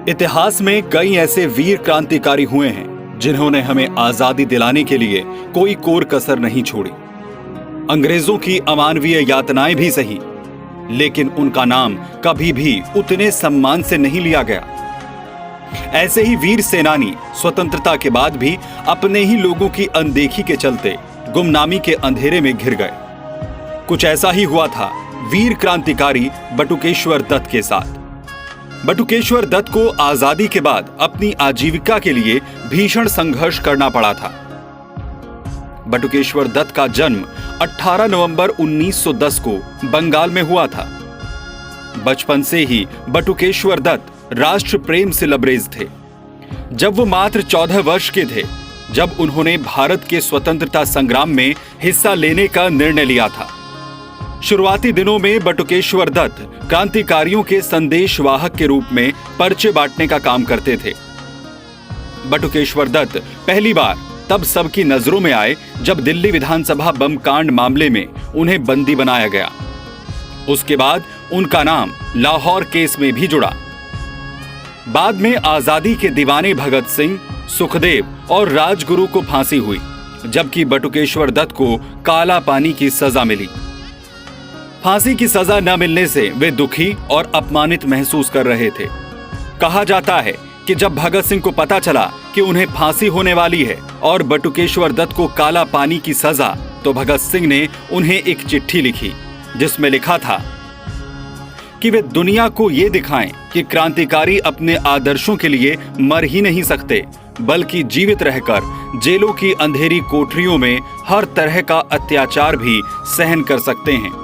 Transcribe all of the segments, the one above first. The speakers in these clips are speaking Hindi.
इतिहास में कई ऐसे वीर क्रांतिकारी हुए हैं जिन्होंने हमें आजादी दिलाने के लिए कोई कोर कसर नहीं छोड़ी। अंग्रेजों की अमानवीय यातनाएं भी सही, लेकिन उनका नाम कभी भी उतने सम्मान से नहीं लिया गया। ऐसे ही वीर सेनानी स्वतंत्रता के बाद भी अपने ही लोगों की अनदेखी के चलते गुमनामी के अंधेरे में घिर गए। कुछ ऐसा ही हुआ था वीर क्रांतिकारी बटुकेश्वर दत्त के साथ। बटुकेश्वर दत्त को आजादी के बाद अपनी आजीविका के लिए भीषण संघर्ष करना पड़ा था। बटुकेश्वर दत्त का जन्म 18 नवंबर 1910 को बंगाल में हुआ था। बचपन से ही बटुकेश्वर दत्त राष्ट्र प्रेम से लबरेज थे। जब वो मात्र 14 वर्ष के थे, जब उन्होंने भारत के स्वतंत्रता संग्राम में हिस्सा लेने का निर्णय लिया था। शुरुआती दिनों में बटुकेश्वर दत्त क्रांतिकारियों के संदेशवाहक के रूप में पर्चे बांटने का काम करते थे। बटुकेश्वर दत्त पहली बार तब सबकी नजरों में आए जब दिल्ली विधानसभा बम कांड मामले में उन्हें बंदी बनाया गया। उसके बाद उनका नाम लाहौर केस में भी जुड़ा। बाद में आजादी के दीवाने भगत सिंह, सुखदेव और राजगुरु को फांसी हुई, जबकि बटुकेश्वर दत्त को काला पानी की सजा मिली। फांसी की सजा न मिलने से वे दुखी और अपमानित महसूस कर रहे थे। कहा जाता है कि जब भगत सिंह को पता चला कि उन्हें फांसी होने वाली है और बटुकेश्वर दत्त को काला पानी की सजा, तो भगत सिंह ने उन्हें एक चिट्ठी लिखी जिसमें लिखा था कि वे दुनिया को ये दिखाएं कि क्रांतिकारी अपने आदर्शों के लिए मर ही नहीं सकते, बल्कि जीवित रहकर जेलों की अंधेरी कोठरियों में हर तरह का अत्याचार भी सहन कर सकते हैं।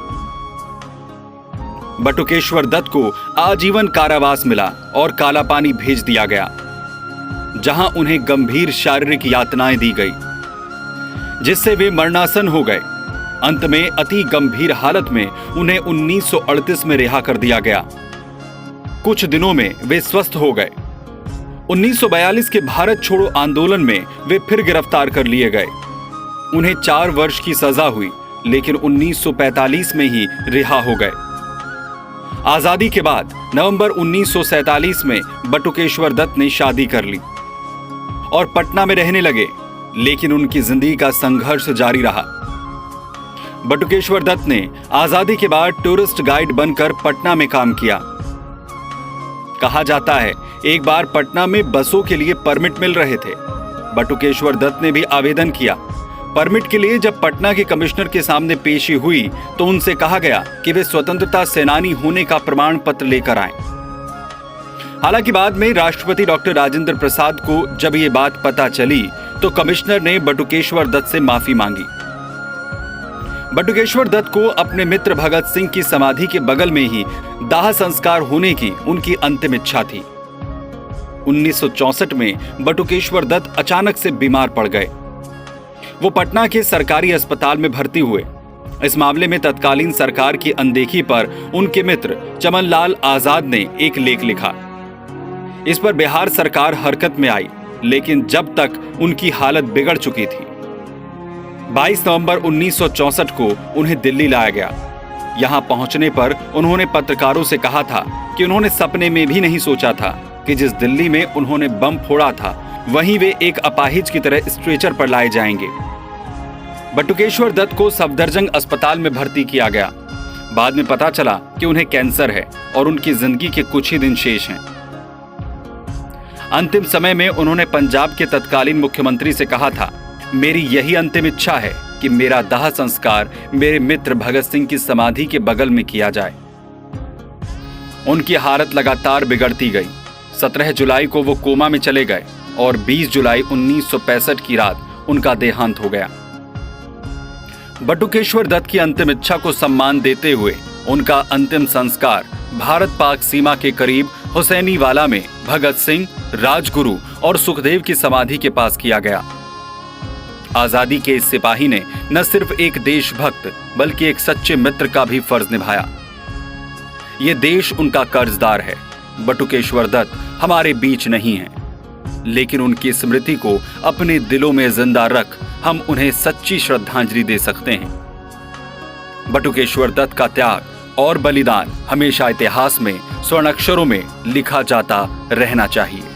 बटुकेश्वर दत्त को आजीवन कारावास मिला और काला पानी भेज दिया गया, जहां उन्हें गंभीर शारीरिक यातनाएं दी गई, जिससे वे मरणासन हो गए। अंत में अति गंभीर हालत में उन्हें 1938 में रिहा कर दिया गया। कुछ दिनों में वे स्वस्थ हो गए। 1942 के भारत छोड़ो आंदोलन में वे फिर गिरफ्तार कर लिए गए। उन्हें 4 वर्ष की सजा हुई, लेकिन 1945 में ही रिहा हो गए। आजादी के बाद नवंबर 1947 में बटुकेश्वर दत्त ने शादी कर ली और पटना में रहने लगे, लेकिन उनकी जिंदगी का संघर्ष जारी रहा। बटुकेश्वर दत्त ने आजादी के बाद टूरिस्ट गाइड बनकर पटना में काम किया। कहा जाता है एक बार पटना में बसों के लिए परमिट मिल रहे थे। बटुकेश्वर दत्त ने भी आवेदन किया। परमिट के लिए जब पटना के कमिश्नर के सामने पेशी हुई तो उनसे कहा गया कि वे स्वतंत्रता सेनानी होने का प्रमाण पत्र लेकर आएं। हालांकि बाद में राष्ट्रपति डॉक्टर राजेंद्र प्रसाद को जब ये बात पता चली तो कमिश्नर ने बटुकेश्वर दत्त से माफी मांगी। बटुकेश्वर दत्त को अपने मित्र भगत सिंह की समाधि के बगल में ही दाह संस्कार होने की उनकी अंतिम इच्छा थी। 1964 में बटुकेश्वर दत्त अचानक से बीमार पड़ गए। वो पटना के सरकारी अस्पताल में भर्ती हुए। इस मामले में तत्कालीन सरकार की अनदेखी पर उनके मित्र चमनलाल आजाद ने एक लेख लिखा। इस पर बिहार सरकार हरकत में आई, लेकिन जब तक उनकी हालत बिगड़ चुकी थी। 22 नवंबर 1964 को उन्हें दिल्ली लाया गया। यहां पहुंचने पर उन्होंने पत्रकारों से कहा था कि उन्होंने सपने में भी नहीं सोचा था कि जिस दिल्ली में उन्होंने बम फोड़ा था वहीं वे एक अपाहिज की तरह स्ट्रेचर पर लाए जाएंगे। बटुकेश्वर दत्त को सफदरजंग अस्पताल में भर्ती किया गया। बाद में पता चला कि उन्हें कैंसर है और उनकी जिंदगी के कुछ ही दिन शेष हैं। अंतिम समय में उन्होंने पंजाब के तत्कालीन मुख्यमंत्री से कहा था, मेरी यही अंतिम इच्छा है कि मेरा दाह संस्कार मेरे मित्र भगत सिंह की समाधि के बगल में किया जाए। उनकी हालत लगातार बिगड़ती गई। 17 जुलाई को वो कोमा में चले गए और 20 जुलाई 1965 की रात उनका देहांत हो गया। बटुकेश्वर दत्त की अंतिम इच्छा को सम्मान देते हुए उनका अंतिम संस्कार भारत पाक सीमा के करीब हुसैनीवाला में भगत सिंह, राजगुरु और सुखदेव की समाधि के पास किया गया। आजादी के इस सिपाही ने न सिर्फ एक देशभक्त बल्कि एक सच्चे मित्र का भी फर्ज निभाया। ये देश उनका कर्जदार है। बटुकेश्वर दत्त हमारे बीच नहीं है, लेकिन उनकी स्मृति को अपने दिलों में जिंदा रख हम उन्हें सच्ची श्रद्धांजलि दे सकते हैं। बटुकेश्वर दत्त का त्याग और बलिदान हमेशा इतिहास में स्वर्ण अक्षरों में लिखा जाता रहना चाहिए।